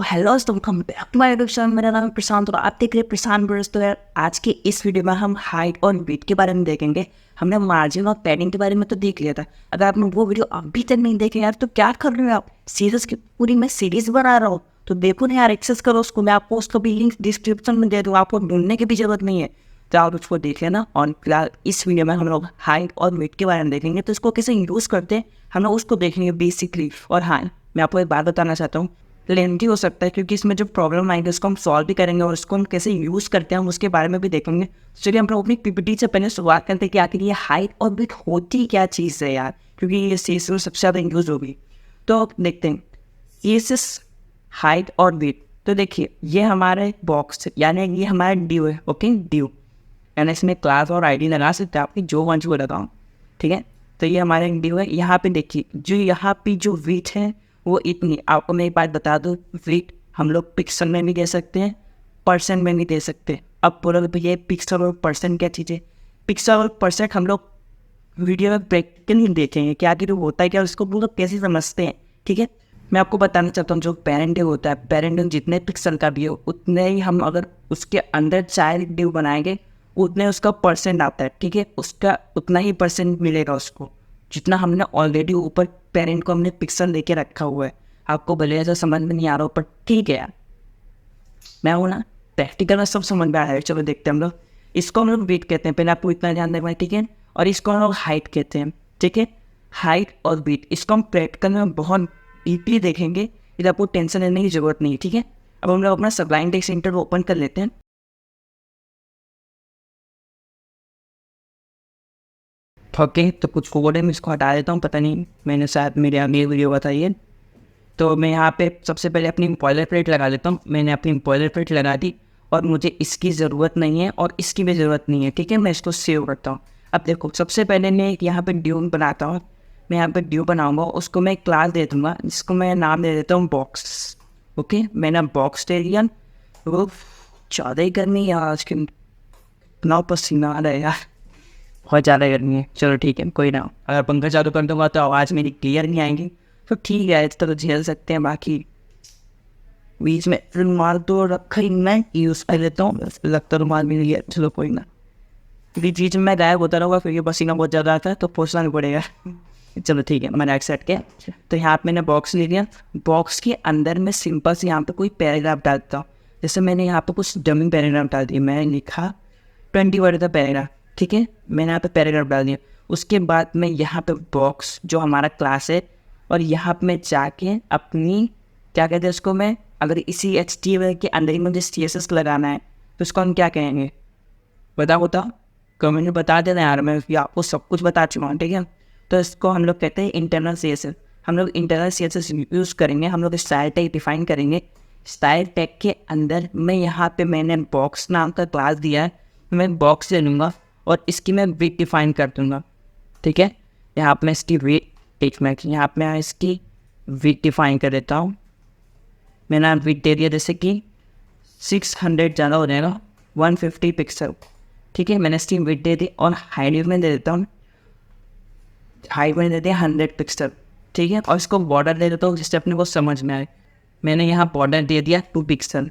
Hello welcome back to my YouTube channel. मेरा नाम है प्रशांत और आप देख रहे हैं प्रशांत ब्रदर्स। तो यार आज के इस वीडियो में हम हाइट और वेट के बारे में देखेंगे। हमने मार्जिन और पैडिंग के बारे में तो देख लिया था। अगर आपने वो वीडियो अभी तक नहीं देखे यार तो क्या कर रहे हो आप। सीरीज की पूरी मैं सीरीज बना रहा हूँ तो देखो ना यार, एक्सेस करो उसको। मैं आपको उसको भी लिंक डिस्क्रिप्शन में दे दूँ, आपको ढूंढने की भी जरूरत नहीं है। तो आप उसको देख लेना। और फिलहाल इस वीडियो में हम लोग हाइट और वेट के बारे में देखेंगे। तो इसको कैसे यूज़ करते हैं हम लोग उसको देखेंगे बेसिकली। और हाँ, मैं आपको एक बात बताना चाहता हूँ, लेंथी हो सकता है क्योंकि इसमें जो प्रॉब्लम आएगी उसको हम सॉल्व भी करेंगे और उसको हम कैसे यूज़ करते हैं हम उसके बारे में भी देखेंगे। चलिए हम अपनी पीपीटी से पहले शुरुआत करते हैं कि आखिर ये हाइट और वेट होती क्या चीज़ है यार, क्योंकि ये चीज़ में सबसे ज़्यादा यूज़ होगी। तो देखते हैं ये हाइट और वेट। तो देखिए ये हमारे बॉक्स यानी ये हमारा ड्यू है। ओके, ड्यू यानी इसमें क्लास और आईडी लगा सकते हैं आपकी जो वंश को लगाऊँ। ठीक है, तो ये हमारा ड्यू है। यहाँ पे देखिए जो यहाँ पे जो वेट है वो इतनी। आपको मैं एक बात बता दूँ, वेट हम लोग पिक्सल में भी दे सकते हैं, परसेंट में भी दे सकते हैं। अब बोलो भैया पिक्सल और परसेंट क्या चीज़ है। पिक्सल और परसेंट हम लोग वीडियो में प्रैक्टिकली देखेंगे क्या कि होता है क्या, उसको वो लोग कैसे समझते हैं। ठीक है, मैं आपको बताना चाहता हूँ जो पेरेंटिंग होता है, पेरेंटिंग जितने पिक्सल का भी हो उतने ही हम अगर उसके अंदर चाइल्ड ड्यू बनाएंगे उतने उसका परसेंट आता है। ठीक है, उसका उतना ही परसेंट मिलेगा उसको जितना हमने ऑलरेडी ऊपर पेरेंट को हमने पिक्सल लेके रखा हुआ है। आपको भले ऐसा समझ में नहीं आ रहा हो पर ठीक है यार, मैं हूँ ना, प्रैक्टिकल में सब समझ में आ रहा है। चलो देखते हैं हम लोग। इसको हम लोग वेट कहते हैं, पहले आपको इतना ध्यान देना है। ठीक है, और इसको हम लोग हाइट कहते हैं। ठीक है, हाइट और वेट इसको हम प्रैक्टिकल में बहुत डीपली देखेंगे, इधर आपको टेंशन लेने की जरूरत नहीं है। ठीक है, अब हम लोग अपना सबलाइन टेक्स्ट एडिटर ओपन कर लेते हैं। ओके, तो कुछ कोड है मैं इसको हटा देता हूँ, पता नहीं मैंने शायद मेरे आगे वीडियो बताई है। तो मैं यहाँ पे सबसे पहले अपनी बॉयलर प्लेट लगा लेता हूँ। मैंने अपनी बॉयलर प्लेट लगा दी और मुझे इसकी ज़रूरत नहीं है और इसकी भी ज़रूरत नहीं है। ठीक है, मैं इसको सेव करता हूँ। अब देखो सबसे पहले मैं एक यहाँ पे ड्यू बनाता हूँ। मैं यहाँ पे ड्यू बनाऊँगा, उसको मैं एक क्लास दे दूँगा जिसको मैं नाम दे देता हूँ बॉक्स। ओके, मैंने बॉक्स दे दिया। वो ज़्यादा ही गर्मी है आज के, इतना पसीना आ रहा है यार, बहुत ज़्यादा गर्मी है। चलो ठीक है, कोई ना, अगर पंखा चालू कर दूँगा तो आवाज़ मेरी क्लियर नहीं आएगी तो ठीक है, इस तरह झेल सकते हैं। बाकी बीच में रुमाल तो रखा ही मैं यूज़ कर लेता हूँ, लगता रुमाल भी नहीं है। चलो कोई ना, बीच में मैं गायब होता रहूँगा क्योंकि पसीना बहुत ज़्यादा आता है तो पोछना भी पड़ेगा। चलो ठीक है, मैंने एक सेट किया। तो यहाँ पे मैंने बॉक्स ले लिया। बॉक्स के अंदर मैं सिंपल से यहाँ पे कोई पैराग्राफ डालता हूँ। जैसे मैंने यहाँ पे कुछ डमी पैराग्राफ डाल दिया। मैंने लिखा 20 वर्ड का पैराग्राफ। ठीक है, मैंने यहाँ पे पैराग्राफ डाल दिया। उसके बाद मैं यहाँ पे बॉक्स जो हमारा क्लास है और यहाँ पे मैं जाके अपनी क्या कहते हैं उसको, मैं अगर इसी HTML के अंदर ही मुझे CSS लगाना है तो उसको हम क्या कहेंगे बताओ कमेंट में बता देना यार, मैं आपको सब कुछ बता चुका हूँ। ठीक है, तो इसको हम लोग कहते हैं इंटरनल CSS। हम लोग इंटरनल CSS यूज़ करेंगे। हम लोग स्टाइल टैग डिफाइन करेंगे। स्टाइल टैग के अंदर मैं यहाँ पे मैंने बॉक्स नाम का क्लास दिया है, मैं बॉक्स ले लूँगा और इसकी मैं वेट डिफाइन कर दूँगा। ठीक है, यहाँ पर मैं इसकी वेट यहाँ पर मैं इसकी वेट डिफाइन कर देता हूँ। मैंने वेट दे दिया जैसे कि 600 ज़्यादा हो जाएगा, 150 पिक्सल। ठीक है, मैंने इसकी वेट दे दी और हाइट में दे देता हूँ, हाइट में दे दिया 100 पिक्सल। ठीक है, और इसको बॉर्डर दे देता हूँ जिससे अपने को समझ में आए। मैंने यहाँ बॉर्डर दे दिया 2 पिक्सल।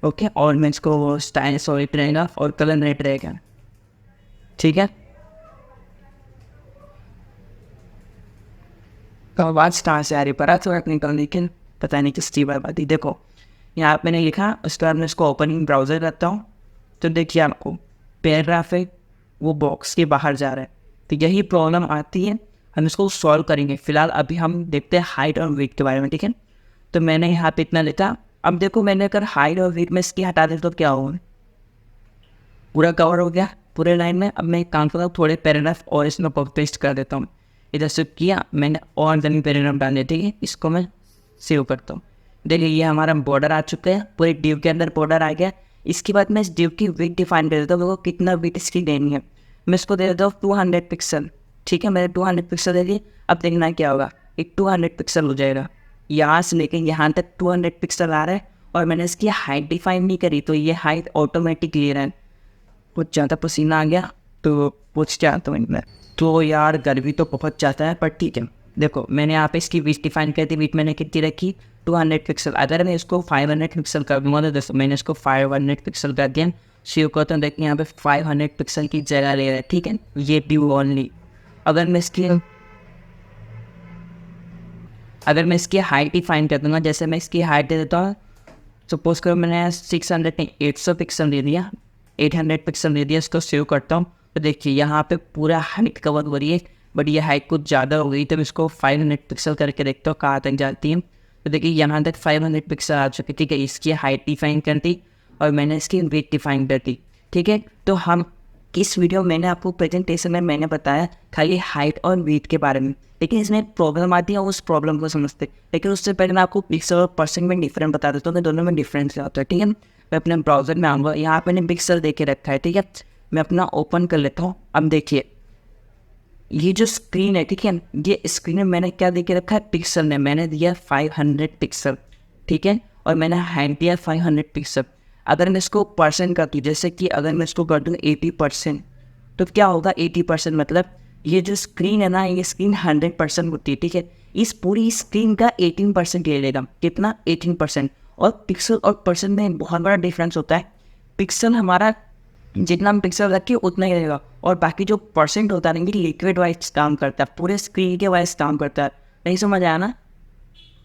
ओके, और मैं इसको स्टाइल सॉलिड रहेगा और कलर रेड रहेगा। ठीक है, तो आवाज़ कहाँ से आ रही पड़ा तो निकल, लेकिन पता नहीं किस चीज़ बात थी। देखो यहाँ मैंने लिखा, उसके बाद मैं इसको ओपन ब्राउज़र करता हूँ तो देखिए आपको पैराग्राफ है वो बॉक्स के बाहर जा रहा है। तो यही प्रॉब्लम आती है, हम इसको सॉल्व करेंगे। फिलहाल अभी हम देखते हैं हाइट और वेट के बारे में। ठीक है, तो मैंने यहाँ पे इतना लिखा। अब देखो मैंने अगर हाइट और वेट में इसकी हटा दे तो क्या होगा, पूरा कवर हो गया पूरे लाइन में। अब मैं एक काम करता हूँ, थोड़े पैराग्राफ और इसमें पेस्ट कर देता हूँ। इधर से किया मैंने और जमीन पैराग्राफ डाल दिया। ठीक है, इसको मैं सेव करता हूँ। देखिए ये हमारा बॉर्डर आ चुका है, पूरे डिव के अंदर बॉर्डर आ गया। इसके बाद मैं इस डिव की वेट डिफाइन कर देता हूँ, मेरे को कितना वेट इसकी देनी है। मैं इसको दे देता हूँ 200 पिक्सल। ठीक है, मैंने 200 पिक्सल दे दिए। अब देखना क्या होगा, एक 200 पिक्सल हो जाएगा। यहाँ से लेके यहाँ तक 200 पिक्सल आ रहा है और मैंने इसकी हाइट डिफाइन नहीं करी तो ये हाइट ऑटोमेटिक ले रहा है। कुछ ज़्यादा पसीना आ गया तो पूछ क्या आता हूँ मैं तो यार, गर्मी तो बहुत ज़्यादा है पर ठीक है, देखो मैंने यहाँ पे इसकी विड्थ डिफाइन कर दी, विड्थ मैंने कितनी रखी 200 पिक्सल। अगर मैं इसको 500 पिक्सल कर दूँगा तो दोस्तों मैंने इसको 500 पिक्सल कर दिया, सेव करता हूँ। देखिए यहाँ पे 500 पिक्सल की जगह ले रहा है, ठीक है, ये व्यू ओनली। अगर मैं इसकी हाइट ही फाइन कर दूँगा, जैसे मैं इसकी हाइट दे देता हूँ, सपोज करो मैंने 600 नहीं 800 पिक्सल दे दिया, 800 पिक्सल दे दिया, इसको सेव करता हूँ। तो देखिए यहाँ पे पूरा हाइट कवर हो रही है, बट ये हाइट कुछ ज़्यादा हो गई, तो मैं इसको 500 पिक्सल करके देखता हूँ कहाँ तक जाती है। तो देखिए यहाँ तक 500 पिक्सल आ चुकी, ठीक है। इसकी हाइट डिफाइन कर दी और मैंने इसकी विड्थ डिफाइन कर दी, ठीक है। तो हम इस वीडियो मैंने आपको प्रेजेंटेशन में मैंने बताया खाली हाइट और विड्थ के बारे में, लेकिन इसमें प्रॉब्लम आती है, उस प्रॉब्लम को समझते। लेकिन उससे पहले मैं आपको पिक्सल और परसेंट में डिफरेंट बता देता हूँ कि दोनों में डिफरेंस क्या होता है, ठीक है। मैं अपने ब्राउजर में आऊँगा, यहाँ मैंने पिक्सल दे के रखा है, ठीक है। मैं अपना ओपन कर लेता हूँ। अब देखिए ये जो स्क्रीन है, ठीक है, ये स्क्रीन में मैंने क्या दे के रखा है, पिक्सल में मैंने दिया 500 पिक्सल, ठीक है, और मैंने हाइट दिया 500 पिक्सल। अगर मैं इसको परसेंट कर दूँ, जैसे कि अगर मैं इसको कर दूँ 80%, तो क्या होगा 80% मतलब ये जो स्क्रीन है ना, ये स्क्रीन 100% होती है, ठीक है। इस पूरी स्क्रीन का 18% ले लेगा, कितना 18%। और पिक्सल और परसेंट में बहुत बड़ा डिफरेंस होता है। पिक्सल हमारा जितना हम पिक्सल रखिए उतना ही रहेगा, और बाकी जो परसेंट होता है ना, लिक्विड वाइज काम करता है, पूरे स्क्रीन के वाइज काम करता है। नहीं समझ आया ना?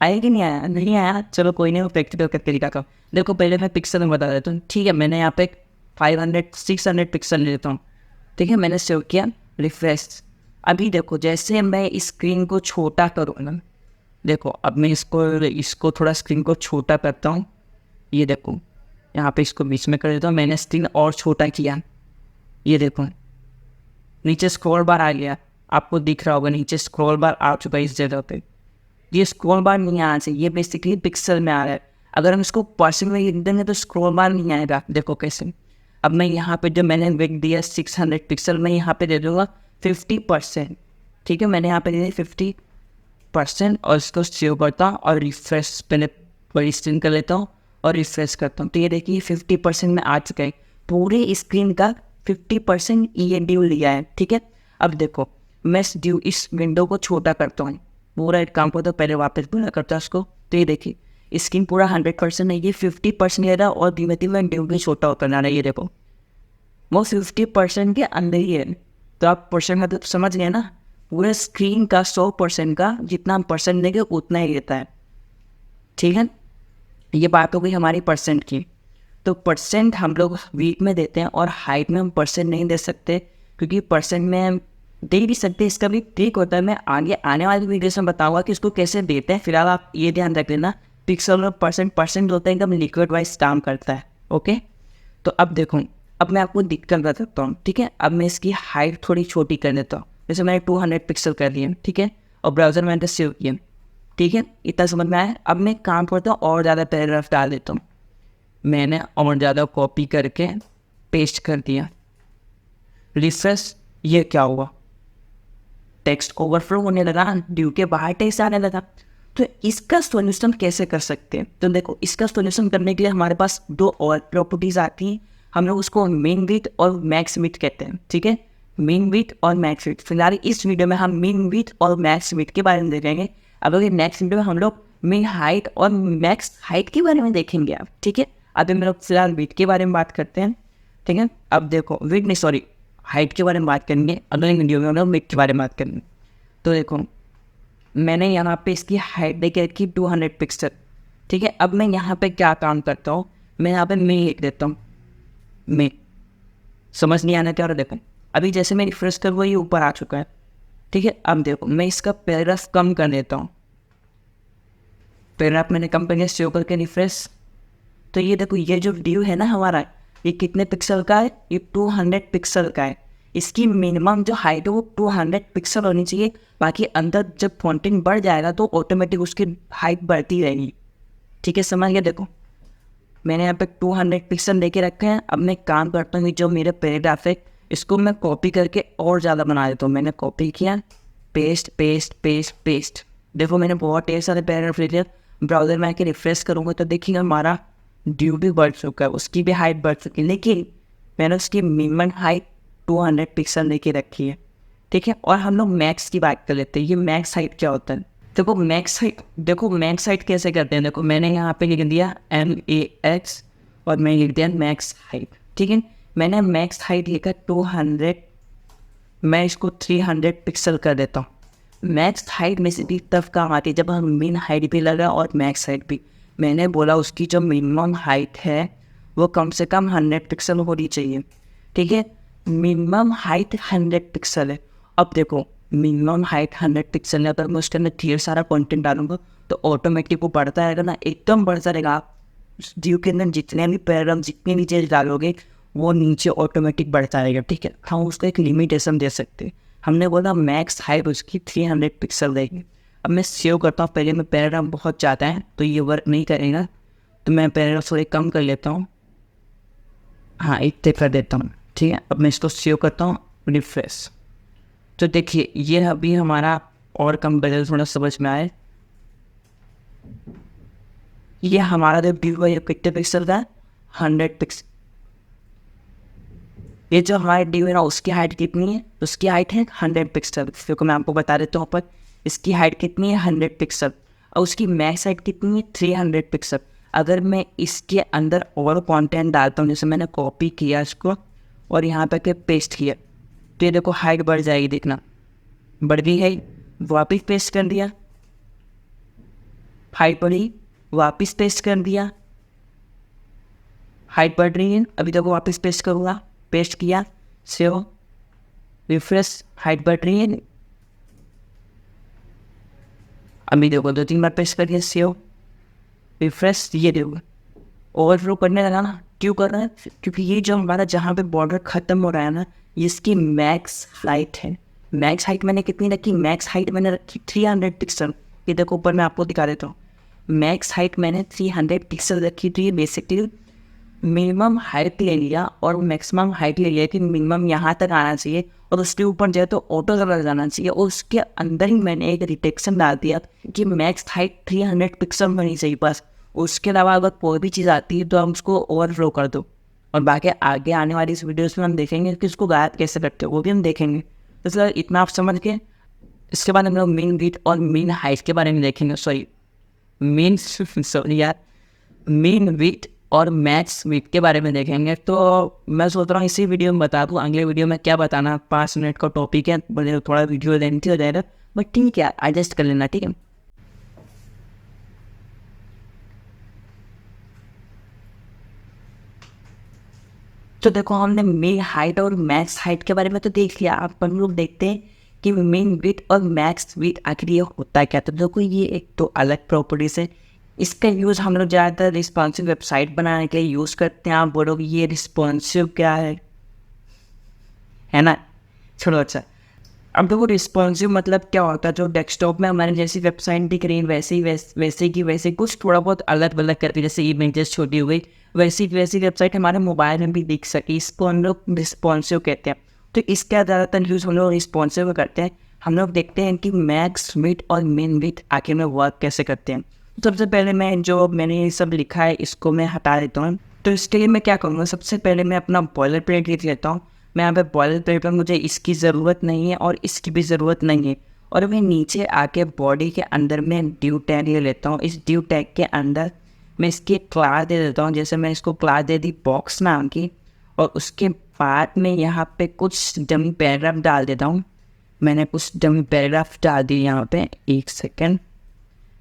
आया कि नहीं आया? नहीं आया, चलो कोई नहीं, वो प्रैक्टिकल करके दिखाता हूँ। देखो पहले मैं पिक्सल में बता देता हूँ, ठीक है। मैंने यहाँ पे 600 पिक्सल ले लेता हूँ, ठीक है। मैंने सेव किया, रिफ्रेश। अभी देखो जैसे मैं स्क्रीन को छोटा करूँ ना, देखो अब मैं इसको थोड़ा स्क्रीन को छोटा करता हूँ। ये देखो यहाँ पे इसको बीच में कर देता हूँ, मैंने स्क्रीन और छोटा किया। ये देखो नीचे स्क्रॉल बार आ गया, आपको दिख रहा होगा नीचे स्क्रॉल बार आ चुका है इस जगह पे। ये स्क्रॉल बार नहीं आना चाहिए, ये बेसिकली पिक्सल में आ रहा है। अगर हम इसको परसेंट में लिख देंगे तो स्क्रॉल बार नहीं आएगा। देखो कैसे, अब मैं यहाँ पे जो मैंने विड्थ दिया 600 पिक्सल, मैं यहाँ पे दे दूँगा 50%, ठीक है। मैंने यहाँ पे दे दिया 50% और इसको सेव करता हूँ और रिफ्रेश पहले बड़ी स्क्रीन कर लेता हूँ और रिफ्रेश करता हूँ। तो ये देखिए 50% में आ चुका है, पूरे स्क्रीन का 50% ये ड्यू लिया है, ठीक है। अब देखो मैं इस विंडो को छोटा करता हूँ, पूरा एक काम को तो पहले वापस पूरा करता है उसको। तो ये देखिए स्क्रीन पूरा 100% है, ये 50% ले रहा है और धीमे धीमे ड्यू भी छोटा होता जा रहा है। ये देखो वो 50% के अंदर ही है। तो आप परसेंट मतलब समझ गए ना, पूरे स्क्रीन का 100% का जितना हम परसेंट देंगे उतना ही रहता है, ठीक है। ये बात हो गई हमारी परसेंट की। तो परसेंट हम लोग वीक में देते हैं और हाइट में हम परसेंट नहीं दे सकते, क्योंकि परसेंट में हम दे भी सकते हैं, इसका भी ट्रिक होता है। मैं आगे आने वाली वीडियोस में बताऊंगा कि इसको कैसे देते हैं। फिलहाल आप ये ध्यान रख लेना, पिक्सल और परसेंट होता है एकदम लिक्विड वाइज काम करता है, ओके। तो अब देखो, अब मैं आपको दिक्कत बता सकता हूँ, ठीक है। अब मैं इसकी हाइट थोड़ी छोटी कर देता हूँ, जैसे मैंने 200 पिक्सल कर लिया, ठीक है, और ब्राउज़र मैंने सेव किया, ठीक है। इतना समझ में आया। अब मैं काम करता हूँ और ज़्यादा पैराग्राफ डाल देता हूँ। मैंने और ज़्यादा कॉपी करके पेस्ट कर दिया, रिफ्रेश। ये क्या हुआ, टेक्स्ट ओवरफ्लो होने लगा, ड्यू के बाहर टेक्स्ट आने लगा। तो इसका सॉल्यूशन कैसे कर सकते हैं? तो देखो इसका सॉल्यूशन करने के लिए हमारे पास दो और प्रॉपर्टीज आती हैं, हम लोग उसको मीन विड्थ और मैक्स विड्थ कहते हैं, ठीक है। मीन विड्थ और मैक्स विड्थ। फिलहाल इस वीडियो में हम मीन विड्थ और मैक्स विड्थ के बारे में देखेंगे। अब अगर नेक्स्ट वीडियो में हम लोग मीन हाइट और मैक्स हाइट के बारे में देखेंगे आप, ठीक है। अभी हम लोग फिलहाल विड्थ के बारे में बात करते हैं, ठीक है। अब देखो विड्थ नहीं सॉरी हाइट के बारे में बात करेंगे, अगले वीडियो में हम लोग विड्थ के बारे में बात करेंगे। तो देखो मैंने यहाँ पे इसकी हाइट देके रखी 200 पिक्सल, ठीक है। अब मैं यहाँ पे क्या काम करता हूँ, मैं यहाँ पे मैं लिख देता हूँ, मैं समझ नहीं आना क्या हो रहा। देखो अभी जैसे मैं रिफ्रेश कर वो ये ऊपर आ चुका है, ठीक है। अब देखो मैं इसका पैराग्राफ कम कर देता हूँ, पैराग्राफ मैंने कम करके सेव करके रिफ्रेश। तो ये देखो ये जो व्यू है ना हमारा, ये कितने पिक्सल का है, ये 200 पिक्सल का है। इसकी मिनिमम जो हाइट है वो 200 पिक्सल होनी चाहिए, बाकी अंदर जब फॉन्टिंग बढ़ जाएगा तो ऑटोमेटिक उसकी हाइट बढ़ती रहेगी, ठीक है। समझ गया। देखो मैंने यहाँ पे 200 पिक्सल लेके रखे हैं। अब मैं काम करता हूँ, जो मेरे पैराग्राफ है इसको मैं कॉपी करके और ज़्यादा बना देता हूँ। मैंने कॉपी किया, पेस्ट पेस्ट पेस्ट पेस्ट। देखो मैंने बहुत ढेर सारे पैराग्राफ ले लिया। ब्राउज़र में आके रिफ्रेश करूँगा तो देखिएगा हमारा ड्यू भी बढ़ चुका है, उसकी भी हाइट बढ़ चुकी है, लेकिन मैंने उसकी मिनिमम हाइट 200 पिक्सल लेके रखी है, ठीक है। और हम लोग मैक्स की बात कर लेते हैं। ये मैक्स हाइट क्या होता है? देखो मैक्स हाइट कैसे करते हैं। देखो मैंने यहाँ पे लिख दिया MAX और मैं लिख दिया मैक्स हाइट, ठीक है। मैंने मैक्स हाइट लिखा 200, मैं इसको 300 पिक्सल कर देता हूँ। मैक्स हाइट में से भी तब काम आती है जब हम मिन हाइट भी लगा और मैक्स हाइट भी। मैंने बोला उसकी जो मिनिमम हाइट है वो कम से कम 100 पिक्सल होनी चाहिए, ठीक है। मिनिमम हाइट 100 पिक्सल है। अब देखो मिनिमम हाइट 100 पिक्सल है, अगर मैं उसके अंदर ढेर सारा कंटेंट डालूंगा तो ऑटोमेटिक वो बढ़ता रहेगा ना, एकदम बढ़ता रहेगा। आप व्यू के अंदर जितने भी पैराग्राफ, जितने भी चीज़ डालोगे वो नीचे ऑटोमेटिक बढ़ता रहेगा, ठीक है। हम उसको एक लिमिटेशन दे सकते हैं। हमने बोला मैक्स हाइट उसकी 300 पिक्सल रहेगी। अब मैं सेव करता हूँ। पहले मैं पैराग्राफ बहुत ज़्यादा है तो ये वर्क नहीं करेगा, तो मैं पैराग्राफ थोड़े कम कर लेता हूँ। हाँ, इतने कर देता हूँ, ठीक है। अब मैं इसको सेव करता हूँ, रिफ्रेश। तो देखिए ये अभी हमारा और कम बदल थोड़ा समझ में आए। ये हमारा जो व्यू है ये कितने पिक्सल का है? 100 पिक्सल। ये जो हमारे डी है ना उसकी हाइट कितनी है? उसकी हाइट है 100 पिक्सल। देखो मैं आपको बता देता हूँ, पर इसकी हाइट कितनी है? 100 पिक्सल। और उसकी मैक्स हाइट कितनी है? 300 पिक्सल। अगर मैं इसके अंदर और कंटेंट डालता हूँ, जैसे मैंने कॉपी किया इसको और यहाँ पे पेस्ट किया, तो ये देखो हाइट बढ़ जाएगी, देखना बढ़ गई है। वापिस पेस्ट कर दिया, हाइट बढ़ी, वापिस पेस्ट कर दिया, हाइट बढ़ रही है। अभी देखो वापिस पेस्ट करूँगा, पेस्ट किया, सेव, रिफ्रेश, हाइट बढ़ रही है। अभी देखो 2-3 बार पेस्ट करिए, सेव, रिफ्रेश, ये देखो ओवरफ्लो करने लगा ना। क्यों कर रहा है? क्योंकि ये जो हमारा जहाँ पे बॉर्डर ख़त्म हो रहा है ना, ये इसकी मैक्स हाइट है। मैक्स हाइट मैंने कितनी रखी? मैक्स हाइट मैंने रखी 300 पिक्सल। ये देखो ऊपर मैं आपको दिखा देता हूँ, मैक्स हाइट मैंने 300 पिक्सल रखी थी। ये बेसिकली मिनिमम हाइट ले लिया और मैक्सिमम हाइट ले लिया कि मिनिमम यहाँ तक आना चाहिए और उसके ऊपर जाए तो ऑटो कलर जाना चाहिए। और उसके अंदर ही मैंने एक रिटेक्शन डाल दिया कि मैक्स हाइट 300 पिक्सल होनी चाहिए बस। उसके अलावा अगर कोई भी चीज़ आती है तो हम उसको ओवरफ्लो कर दो। और बाकी आगे आने वाली इस वीडियोस में हम देखेंगे कि उसको गायब कैसे करते हो, वो भी हम देखेंगे। तो सर इतना आप समझ के इसके बाद हम लोग मीन विड्थ और मीन हाइट के बारे में देखेंगे। सॉरी यार, मीन विड्थ और मैक्स विड्थ के बारे में देखेंगे। तो मैं सोच रहा हूँ इसी वीडियो में बता दूँ, अगले वीडियो में क्या बताना। 5 मिनट का टॉपिक है, बोले थोड़ा वीडियो लेंथी हो जाएगा, बट ठीक है एडजस्ट कर लेना, ठीक है। तो देखो हमने मीन हाइट और मैक्स हाइट के बारे में तो देख लिया। अब हम लोग देखते हैं कि मीन विड्थ और मैक्स विड्थ आखिर ये होता है क्या। तो देखो ये एक तो अलग प्रॉपर्टीज है। इसका यूज़ हम लोग ज़्यादातर रिस्पॉन्सिव वेबसाइट बनाने के लिए यूज़ करते हैं। आप बोलोगे ये रिस्पॉन्सिव क्या है ना, छोड़ो। अच्छा, अब देखो रिस्पॉन्सिव मतलब क्या होता है? जो डेस्कटॉप में हमारे जैसी वेबसाइट दिख रही है वैसे कुछ थोड़ा बहुत अलग अलग करके, जैसे इमेजेस छोटी हो गई, वैसी वेबसाइट हमारे मोबाइल में भी दिख सके, इसको हम लोग रिस्पॉन्सिव कहते हैं। तो इसका ज़्यादातर यूज़ हम लोग रिस्पॉन्सिव करते हैं। हम लोग देखते हैं कि मैक्स विड्थ और मिन विड्थ आखिर में वर्क कैसे करते हैं। सबसे पहले मैंने ये सब लिखा है इसको मैं हटा देता हूँ। तो इसके लिए मैं क्या करूँगा, सबसे पहले मैं अपना बॉयलर प्लेट लिख लेता हूँ। मैं यहाँ पे बॉयलर प्लेट पर मुझे इसकी ज़रूरत नहीं है और इसकी भी ज़रूरत नहीं है। और मैं नीचे आके बॉडी के अंदर में ड्यू टैग ले लेता हूँ। इस ड्यू टैग के अंदर मैं इसकी क्लास दे देता हूँ। जैसे मैं इसको क्लास दे दी बॉक्स नाम की, और उसके बाद में यहाँ पे कुछ डमी पैराग्राफ डाल देता हूँ। मैंने कुछ डमी पैराग्राफ डाल दिए यहाँ पे, 1 सेकेंड,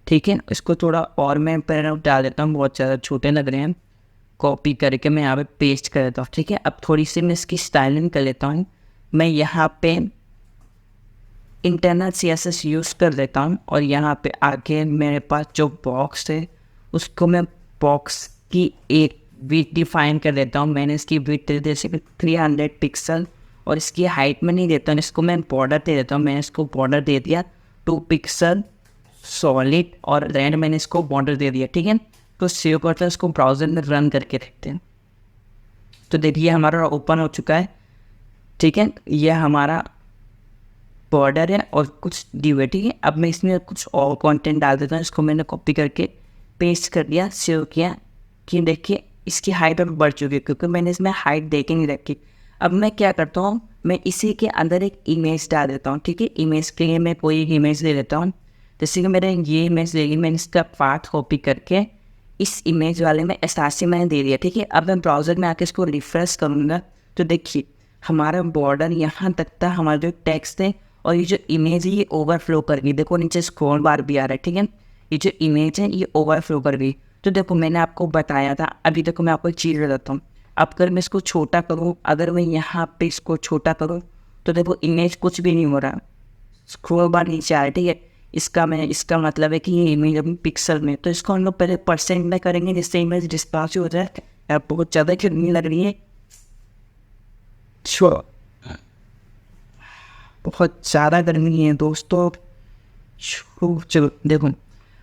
ठीक है। इसको थोड़ा और मैं पैराग्राफ डाल देता हूँ, बहुत ज़्यादा छोटे लग रहे हैं। कॉपी करके मैं यहाँ पे पेस्ट कर देता हूँ, ठीक है। अब थोड़ी सी मैं इसकी स्टाइलिंग कर लेता हूँ। मैं यहाँ पे इंटरनल CSS यूज़ कर देता हूँ और यहाँ पे आके मेरे पास जो बॉक्स है उसको मैं बॉक्स की एक विड्थ डिफाइन कर देता हूँ। मैंने इसकी विड्थ जैसे 300 पिक्सल और इसकी हाइट में नहीं देता हूँ, इसको मैं बॉर्डर दे देता हूँ। मैंने इसको बॉर्डर दे दिया 2 पिक्सल सॉलिड और रेड मैंने इसको बॉर्डर दे दिया, ठीक है। तो सेव करते हैं, इसको ब्राउज़र में रन करके देखते हैं। तो देखिए हमारा ओपन हो चुका है, ठीक है। यह हमारा बॉर्डर है और कुछ ड्यू है, ठीक है। अब मैं इसमें कुछ और कंटेंट डाल देता हूँ। इसको मैंने कॉपी करके पेस्ट कर दिया, सेव किया कि देखिए इसकी हाइट अब बढ़ चुकी है, क्योंकि मैंने इसमें हाइट दे के नहीं रखी। अब मैं क्या करता हूँ, मैं इसी के अंदर एक इमेज डाल देता हूँ, ठीक है। इमेज के लिए मैं कोई एक इमेज ले लेता हूँ, जैसे कि मेरे ये इमेज लेगी, मैंने इसका पार्ट कॉपी करके इस इमेज वाले में एसआरसी मैंने दे दिया, ठीक है। अब मैं ब्राउज़र में आके इसको रिफ्रेश करूँगा तो देखिए हमारा बॉर्डर यहाँ तक था, हमारा जो टेक्स्ट है और ये जो इमेज है ये ओवरफ्लो कर गई। देखो नीचे स्क्रॉल बार भी आ रहा है, ठीक है। ये जो इमेज है ये ओवरफ्लो कर गई। तो देखो मैंने आपको बताया था, अभी देखो मैं आपको एक चीज़ बताता हूँ। अब अगर मैं इसको छोटा करूँ, अगर मैं यहाँ पे इसको छोटा करूँ तो देखो इमेज कुछ भी नहीं हो रहा, स्क्रॉल बार नीचे आ रहा है, ठीक है। इसका मतलब है कि ये इमेज अभी पिक्सल में, तो इसको हम लोग पहले परसेंट में करेंगे जिससे इमेज डिस्पार्स हो जाए। यार बहुत ज़्यादा गर्मी लग रही है, बहुत ज़्यादा गर्मी है दोस्तों। चलो देखो,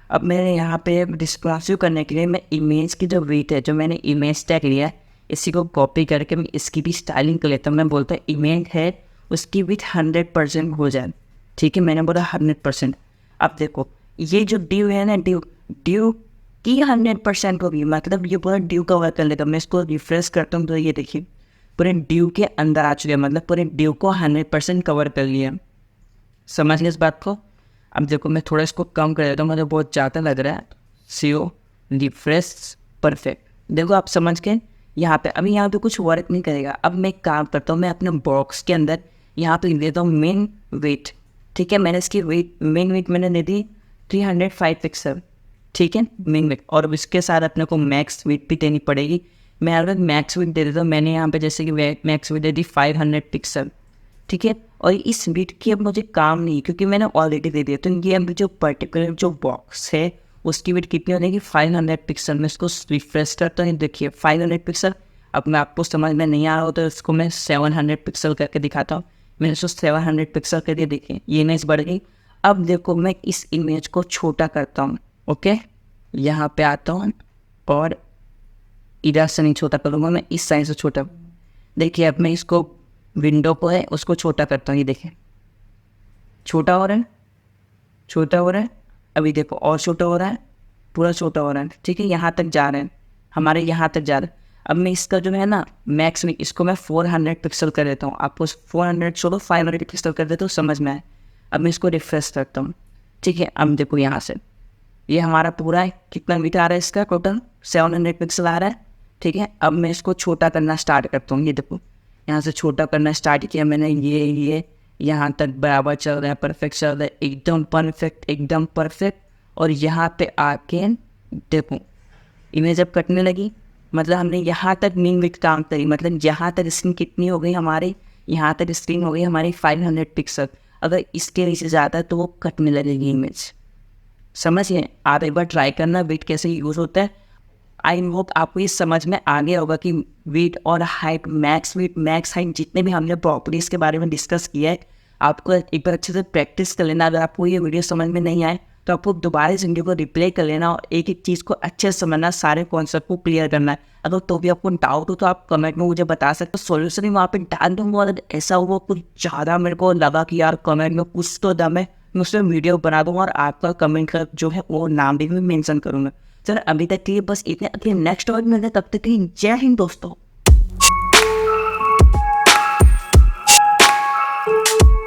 अब मैंने यहाँ पे डिस्प्लासिव करने के लिए मैं इमेज की जो वेट है, जो मैंने इमेज टैग लिया है, इसी को कॉपी करके मैं इसकी भी स्टाइलिंग कर लेता हूँ। मैं बोलता हूँ इमेज है उसकी विथ 100% हो जाए, ठीक है। मैंने बोला 100%। अब देखो ये जो ड्यू है ना, ड्यू की 100% होगी, मतलब ये पूरा ड्यू कवर कर लेगा। मैं इसको रिफ्रेश करता हूँ तो ये देखिए पूरे ड्यू के अंदर आ चुके हैं, मतलब पूरे ड्यू को 100% कवर कर लिया। समझ गए इस बात को। अब देखो मैं थोड़ा इसको कम कर देता हूँ, मुझे बहुत ज़्यादा लग रहा है। सीओ रिफ्रेश परफेक्ट, देखो आप समझ गए। यहाँ पे अभी यहाँ पे कुछ वर्क नहीं करेगा। अब मैं एक काम करता हूँ, मैं अपने बॉक्स के अंदर यहाँ पे देता हूँ मेन वेट, ठीक है। मैंने इसकी मेन वेट मैंने दे दी 305 पिक्सल, ठीक है, मेन वेट। और इसके साथ अपने को मैक्स वेट भी देनी पड़ेगी। मैं अगर मैक्स वेट दे देता हूँ, मैंने यहाँ पे जैसे कि मैक्स वेट दे दी 500 पिक्सल, ठीक है। और इस वेट की अब मुझे काम नहीं, क्योंकि मैंने ऑलरेडी दे दिया। तो ये अभी जो पर्टिकुलर जो बॉक्स है उसकी वेट कितनी हो जाएगी 500 पिक्सल। मैं इसको रिफ्रेश करता हूँ, देखिए 500 पिक्सल। अब मैं आपको समझ में नहीं आ रहा हो तो इसको मैं 700 पिक्सल करके दिखाता हूँ। मैंने इसको 700 पिक्सल कर दिया, देखिए ये इमेज बढ़ गई। अब देखो मैं इस इमेज को छोटा करता हूँ, ओके। यहाँ पे आता हूँ और इधर से नहीं छोटा करूँगा, मैं इस साइड से छोटा। देखिए अब मैं इसको विंडो को है उसको छोटा करता हूँ, ये देखिए छोटा हो रहा है, छोटा हो रहा है। अभी देखो और छोटा हो रहा है, पूरा छोटा हो रहा है, ठीक है। यहाँ तक जा रहे हैं, हमारे यहाँ तक जा रहे हैं। अब मैं इसका जो है ना मैक्स में इसको मैं 400 पिक्सल कर देता हूँ। आपको 400 छोड़ो 500 पिक्सल कर देता हूँ, समझ में आए। अब मैं इसको रिफ्रेश करता हूँ, ठीक है। अब देखो यहाँ से ये हमारा पूरा है, कितना मीटर आ रहा है इसका टोटल 700 पिक्सल आ रहा है, ठीक है। अब मैं इसको छोटा करना स्टार्ट करता हूँ, ये देखो यहाँ से छोटा करना स्टार्ट किया मैंने। ये यहाँ तक बराबर चल रहा है, परफेक्ट चल रहा है, एकदम परफेक्ट, एकदम परफेक्ट। और यहाँ पे आके देखो इमेज अब कटने लगी, मतलब हमने यहाँ तक मीन विड्थ काम करी, मतलब यहाँ तक स्क्रीन कितनी हो गई हमारी, यहाँ तक स्क्रीन हो गई हमारी 500 पिक्सल। अगर इसके नीचे ज़्यादा है तो वो कटने लगेगी इमेज, समझिए। आप एक बार ट्राई करना वेट कैसे यूज़ होता है। आई होप आपको ये समझ में आ गया होगा कि वेट और height, max weight max height जितने भी हमने प्रॉपर्टीज़ के बारे में डिस्कस किया है, आपको एक बार अच्छे से प्रैक्टिस कर लेना। अगर आपको ये वीडियो समझ में नहीं आए तो आपको दोबारा इस वीडियो को रिप्ले कर लेना और एक एक चीज़ को अच्छे से समझना, सारे कॉन्सेप्ट को क्लियर करना है। अगर तो भी आपको डाउट हो तो आप कमेंट में मुझे बता सकते हो, सॉल्यूशन ही वहाँ पे डाल दूँगा। अगर ऐसा हुआ कुछ ज़्यादा मेरे को लगा कि यार कमेंट में कुछ तो दम है, मैं उसमें वीडियो बना दूँगा और आपका कमेंट का जो है वो नाम भी मैं मेंशन करूँगा। सर अभी तक के लिए बस इतने, अगले नेक्स्ट टॉपिक में तब तक के लिए जय हिंद दोस्तों।